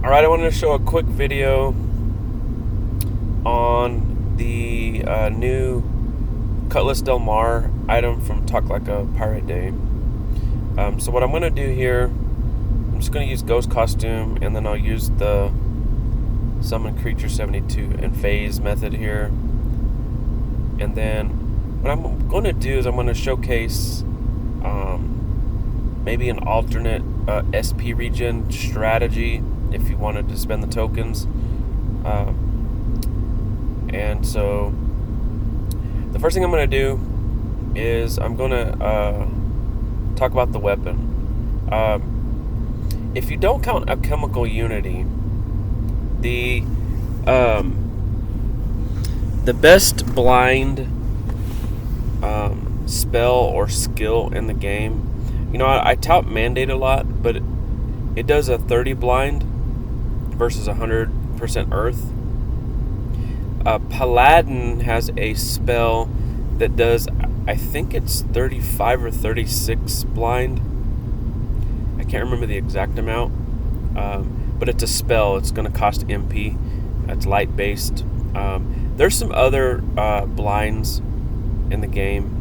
Alright, I wanted to show a quick video on the new Cutlass del Mar item from Talk Like a Pirate Day. So what I'm going to do here, I'm just going to use Ghost Costume, and then I'll use the Summon Creature 72 and Phase method here. And then what I'm going to do is I'm going to showcase maybe an alternate SP regen strategy if you wanted to spend the tokens. And so the first thing I'm going to do is I'm going to talk about the weapon. If you don't count alchemical unity, the best blind spell or skill in the game, I tout mandate a lot, but it does a 30 blind versus 100% earth. Paladin has a spell that does, I think it's 35 or 36 blind. I can't remember the exact amount, but it's a spell. It's going to cost MP. It's light based. There's some other blinds in the game,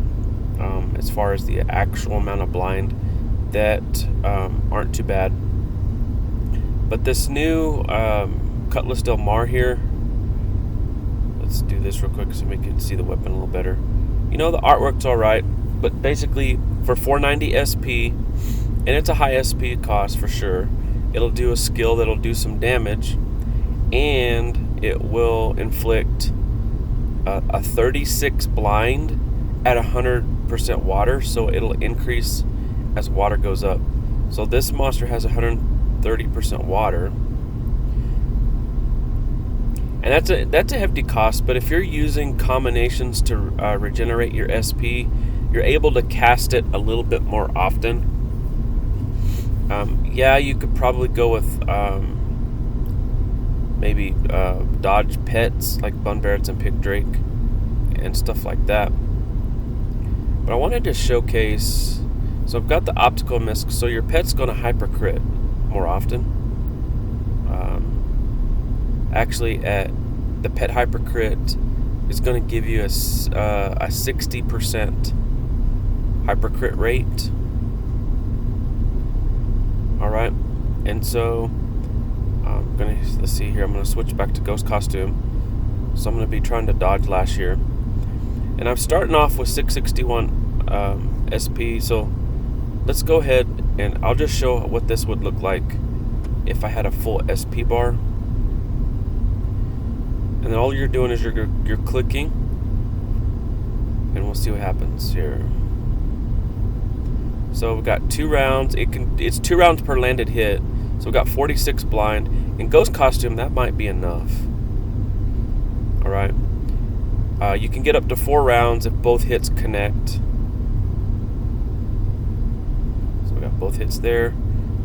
as far as the actual amount of blind, that aren't too bad. But this new Cutlass del Mar here, let's do this real quick so we can see the weapon a little better. The artwork's alright, but basically for 490 SP, and it's a high SP cost for sure, it'll do a skill that'll do some damage, and it will inflict a 36 blind at 100% water, so it'll increase as water goes up. So this monster has 130% water, and that's a hefty cost. But if you're using combinations to regenerate your SP, you're able to cast it a little bit more often. You could probably go with maybe dodge pets like Bunbarretts and Pigdrake and stuff like that. But I wanted to showcase, so I've got the optical misc, so your pet's going to hyper crit more often. Actually, the pet hyper crit is going to give you a 60% hyper crit rate. Alright, and so let's see here, I'm going to switch back to Ghost Costume. So I'm going to be trying to dodgelash here. And I'm starting off with 661 SP, so let's go ahead and I'll just show what this would look like if I had a full SP bar. And then all you're doing is you're clicking, and we'll see what happens here. So we've got 2 rounds. It's 2 rounds per landed hit. So we've got 46 blind. In Ghost Costume, that might be enough. Alright. You can get up to 4 rounds if both hits connect. So we got both hits there.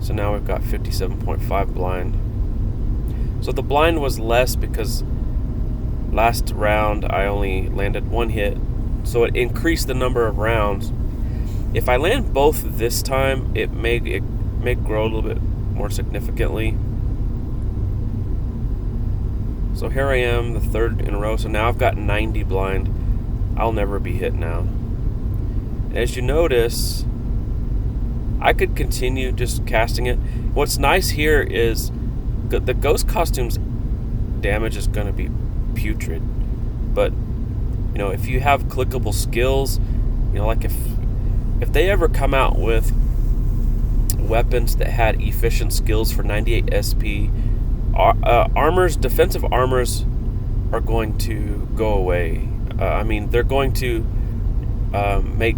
So now we've got 57.5 blind. So the blind was less because last round I only landed 1 hit. So it increased the number of rounds. If I land both this time, it may grow a little bit more significantly. So here I am, the 3rd in a row. So now I've got 90 blind. I'll never be hit now. As you notice, I could continue just casting it. What's nice here is the Ghost Costume's damage is going to be putrid. But, if you have clickable skills, like if they ever come out with weapons that had efficient skills for 98 SP, defensive armors are going to go away. They're going to make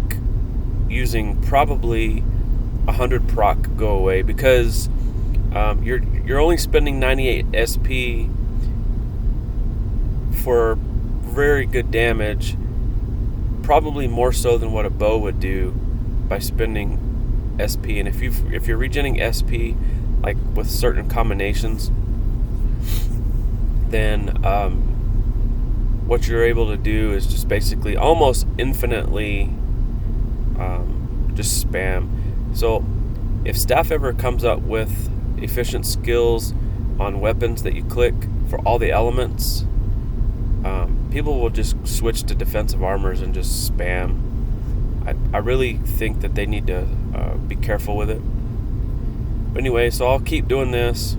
using probably 100 proc go away, because you're only spending 98 SP for very good damage, probably more so than what a bow would do by spending SP. And if you're regenning SP like with certain combinations, then what you're able to do is just basically almost infinitely just spam. So if staff ever comes up with efficient skills on weapons that you click for all the elements, people will just switch to defensive armors and just spam. I really think that they need to be careful with it. But anyway, so I'll keep doing this.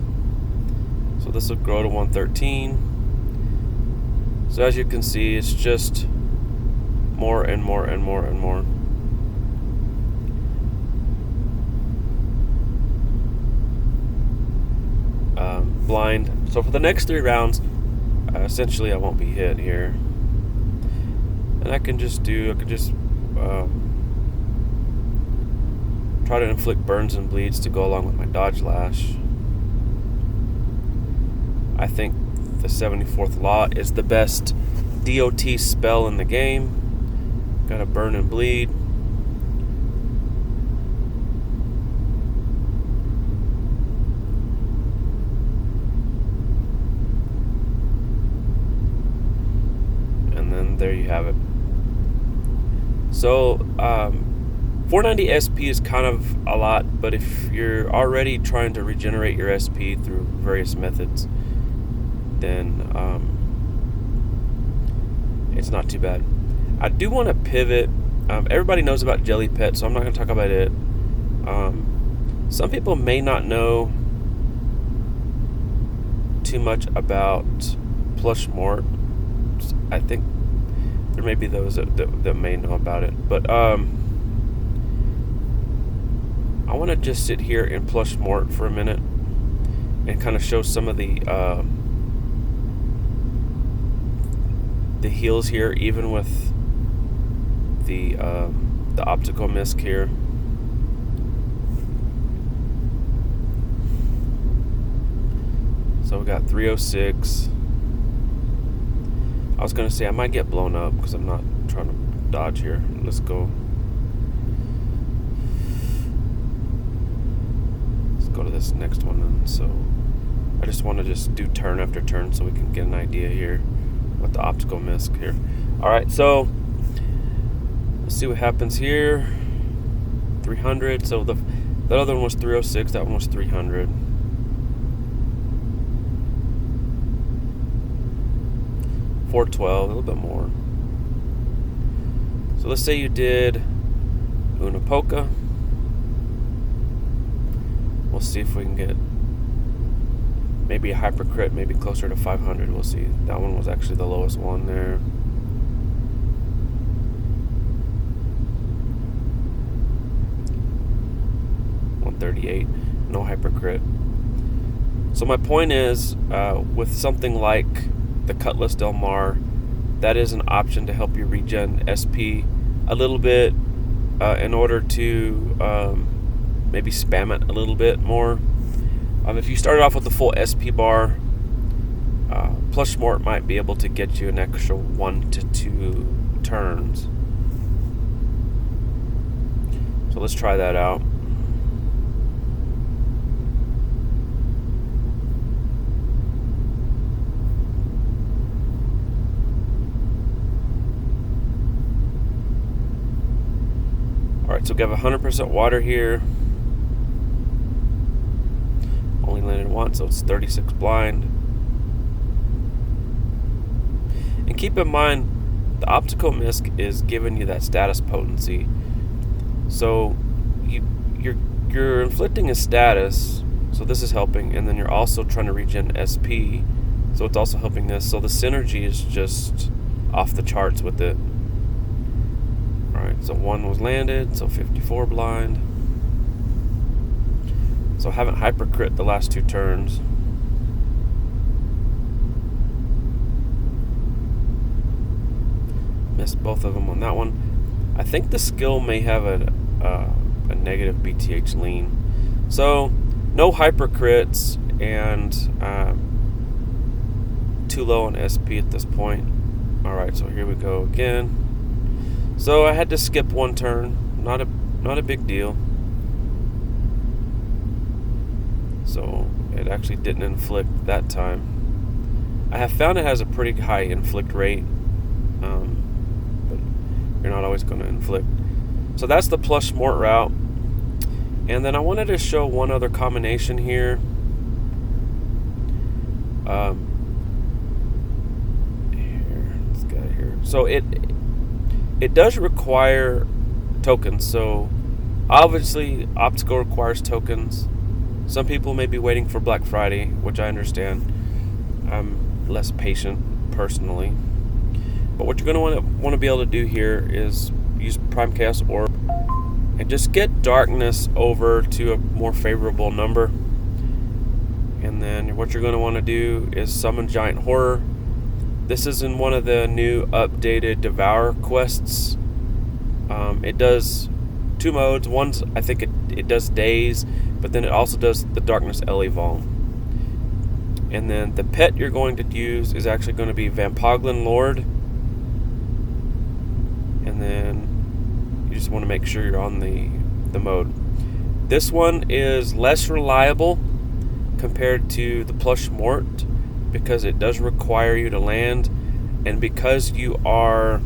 So this will grow to 113. So as you can see, it's just more and more and more and more. Blind. So for the next 3 rounds, essentially I won't be hit here. And I could just try to inflict burns and bleeds to go along with my dodgelash. I think the 74th Law is the best DOT spell in the game. Gotta burn and bleed. And then there you have it. So 490 SP is kind of a lot, but if you're already trying to regenerate your SP through various methods, then it's not too bad. I do want to pivot. Everybody knows about Jelly Pet, so I'm not going to talk about it. Some people may not know too much about Plush Mort. I think there may be those that may know about it, but I want to just sit here in Plush Mort for a minute and kind of show some of the heals here, even with the optical misc here. So we got 306. I was gonna say I might get blown up because I'm not trying to dodge here. Let's go. Let's go to this next one then. So I just want to just do turn after turn so we can get an idea here with the optical misc here. Alright, so let's see what happens here. 300. So the other one was 306, that one was 300. 412, a little bit more. So let's say you did Una Polka. We'll see if we can get maybe a hypercrit, maybe closer to 500. We'll see. That one was actually the lowest one there. $138, no hypercrit. So my point is, with something like the Cutlass del Mar, that is an option to help you regen SP a little bit in order to maybe spam it a little bit more. If you started off with the full SP bar, Plush Mort might be able to get you an extra 1 to 2 turns. So let's try that out. Alright, so we have 100% water here. Only landed once, so it's 36 blind. And keep in mind, the optical misc is giving you that status potency. So you're inflicting a status, so this is helping, and then you're also trying to regen SP, so it's also helping this. So the synergy is just off the charts with it. Alright, so one was landed, so 54 blind. So I haven't hypercrit the last 2 turns. Missed both of them on that one. I think the skill may have a negative BTH lean. So no hypercrits and too low on SP at this point. Alright, so here we go again. So I had to skip 1 turn. Not a big deal. So it actually didn't inflict that time. I have found it has a pretty high inflict rate, but you're not always going to inflict. So that's the Plush Mort route. And then I wanted to show one other combination here. Here, let's get out of here. So it does require tokens. So obviously, optical requires tokens. Some people may be waiting for Black Friday, which I understand. I'm less patient personally. But what you're going to want to be able to do here is use Prime Chaos Orb and just get darkness over to a more favorable number. And then what you're going to want to do is summon Giant Horror. This is in one of the new updated Devour quests. It does 2 modes. One's, I think it does days, but then it also does the Darkness Elevon. And then the pet you're going to use is actually going to be Vampoglin Lord. And then you just want to make sure you're on the mode. This one is less reliable compared to the Plush Mort because it does require you to land, and because you are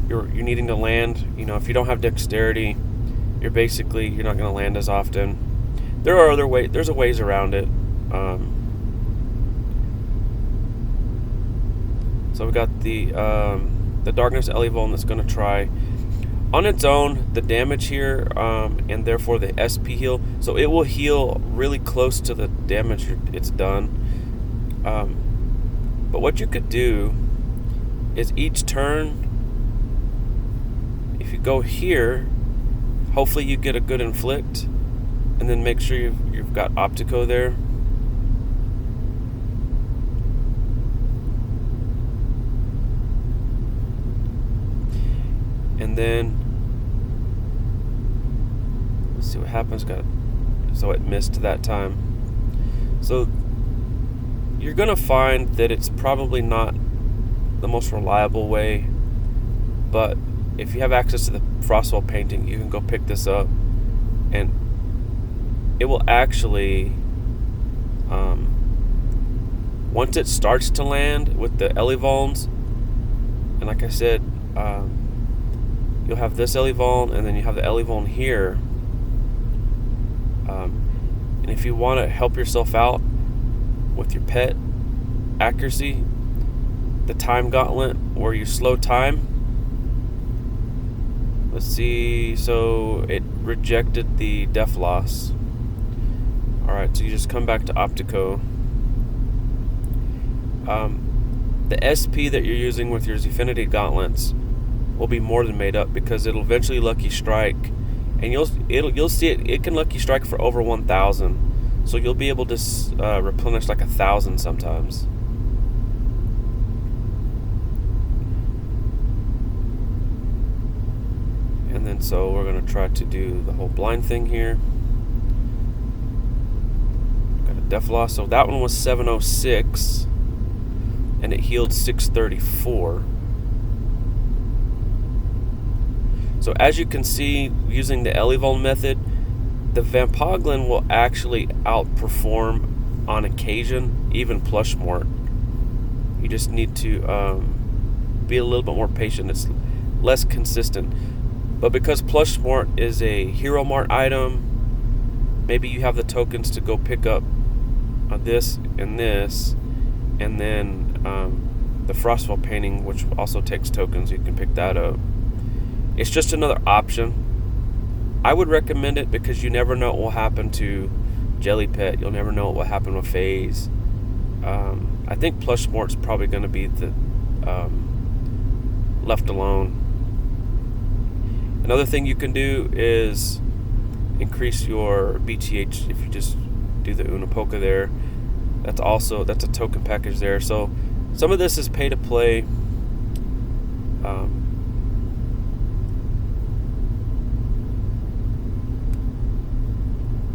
you're needing to land. If you don't have dexterity, you're not going to land as often. There are other ways. There's a ways around it. So we got the Darkness Elevon that's going to try on its own the damage here, and therefore the SP heal. So it will heal really close to the damage it's done. But what you could do is each turn, if you go here, hopefully you get a good inflict, and then make sure you've got Optico there. And then let's see what happens. So it missed that time. So you're gonna find that it's probably not the most reliable way, but if you have access to the Frostwell painting, you can go pick this up, and it will actually, once it starts to land with the Elevons, and like I said, you'll have this Elevon, and then you have the Elevon here. And if you want to help yourself out with your pet accuracy, the time gauntlet, where you slow time. Let's see, so it rejected the Def Loss. Alright, so you just come back to Optico. The SP that you're using with your Zfinity gauntlets will be more than made up, because it'll eventually Lucky Strike, and you'll see it can Lucky Strike for over 1,000, so you'll be able to replenish like 1,000 sometimes. And then so we're going to try to do the whole blind thing here. Got a Def Loss, so that one was 706 and it healed 634. So as you can see, using the Elevon method, the Vampoglin will actually outperform on occasion even Plush Mort. You just need to be a little bit more patient. It's less consistent. But because Plush Mort is a Hero Mart item, maybe you have the tokens to go pick up this, and then the Frostwell painting, which also takes tokens. You can pick that up. It's just another option. I would recommend it because you never know what will happen to Jelly Pet. You'll never know what will happen with Phase. I think Plush Mort's probably going to be the left alone. Another thing you can do is increase your BTH if you just do the Unapoka there. That's a token package there. So some of this is pay to play.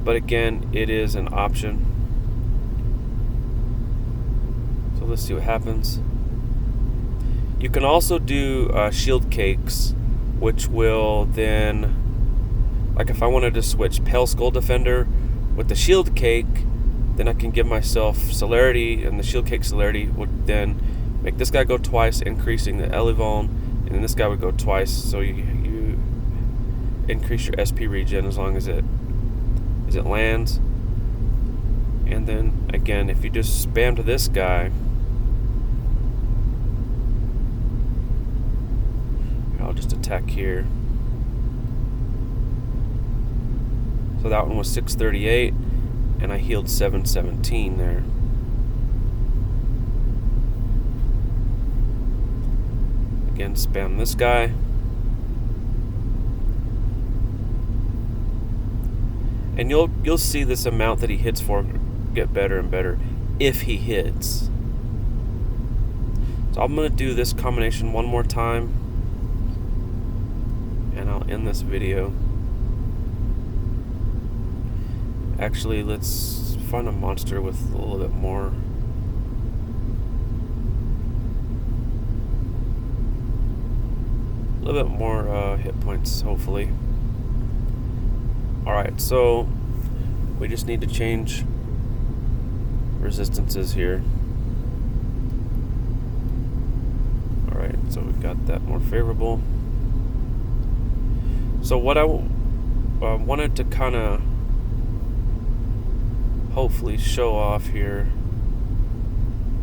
But again, it is an option. So let's see what happens. You can also do shield cakes, which will then, like if I wanted to switch Pale Skull Defender with the shield cake, then I can give myself celerity, and the shield cake celerity would then make this guy go twice, increasing the Elevon, and then this guy would go twice, so you increase your SP regen as long as it lands. And then again, if you just spam to this guy, I'll just attack here. So that one was 638, and I healed 717 there. Again, spam this guy. And you'll see this amount that he hits for get better and better if he hits. So I'm going to do this combination one more time, and I'll end this video. Actually, let's find a monster with a little bit more. A little bit more hit points, hopefully. Alright, so we just need to change resistances here. Alright, so we've got that more favorable. So what I wanted to kind of hopefully show off here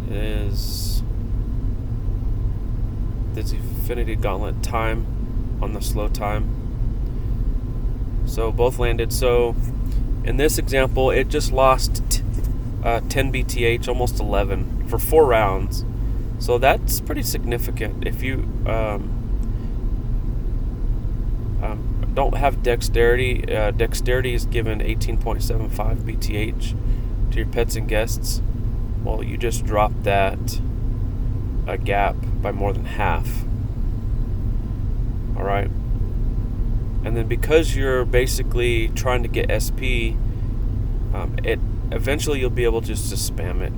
is this Infinity Gauntlet time on the slow time. So both landed. So in this example, it just lost 10 BTH, almost 11 for 4 rounds. So that's pretty significant. If you don't have dexterity, dexterity is given 18.75 BTH to your pets and guests. Well, you just dropped that a gap by more than half. All right. And then because you're basically trying to get SP, it eventually you'll be able just to spam it.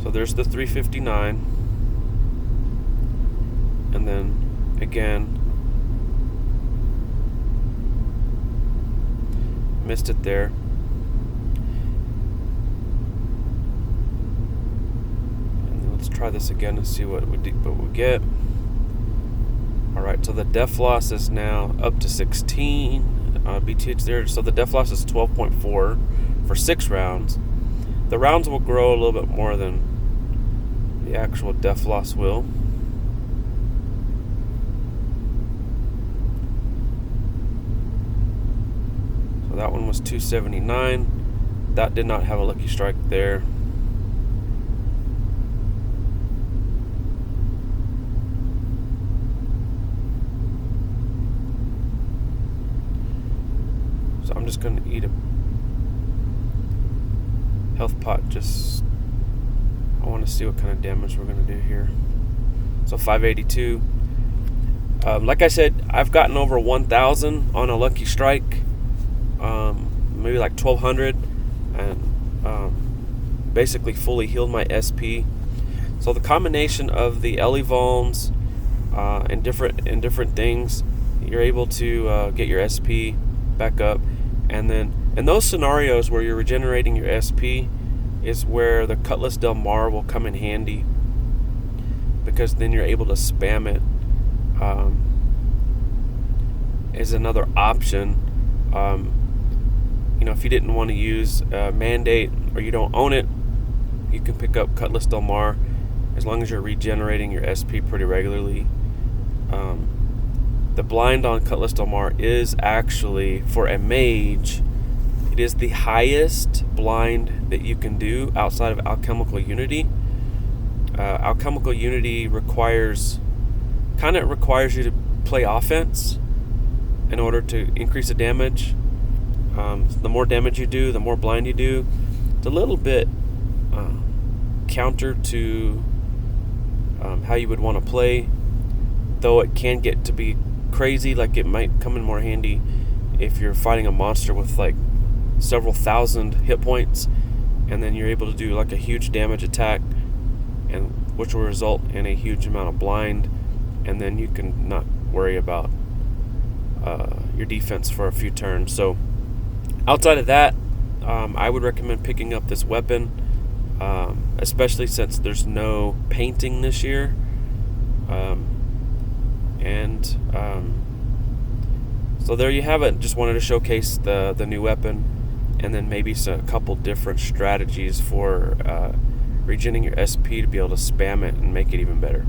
So there's the 359, and then again missed it there. And then let's try this again and see what we get. Alright, so the def loss is now up to 16 BTH there. So the def loss is 12.4 for 6 rounds. The rounds will grow a little bit more than the actual def loss will. So that one was 279. That did not have a lucky strike there. So I'm just going to eat a health pot. I want to see what kind of damage we're going to do here. So 582. Like I said, I've gotten over 1,000 on a lucky strike. Maybe like 1,200, and basically fully healed my SP. So the combination of the Elevons and different things, you're able to get your SP back up. And then in those scenarios where you're regenerating your SP is where the Cutlass del Mar will come in handy, because then you're able to spam it as another option. If you didn't want to use Mandate, or you don't own it, you can pick up Cutlass del Mar as long as you're regenerating your SP pretty regularly. The blind on Cutlass del Mar is actually, for a mage, it is the highest blind that you can do outside of Alchemical Unity. Alchemical Unity requires you to play offense in order to increase the damage. The more damage you do, the more blind you do. It's a little bit counter to how you would want to play, though it can get to be crazy. Like, it might come in more handy if you're fighting a monster with like several thousand hit points, and then you're able to do like a huge damage attack, and which will result in a huge amount of blind, and then you can not worry about your defense for a few turns. So outside of that, I would recommend picking up this weapon, especially since there's no painting this year. So there you have it. Just wanted to showcase the new weapon, and then maybe a couple different strategies for regenning your SP to be able to spam it and make it even better.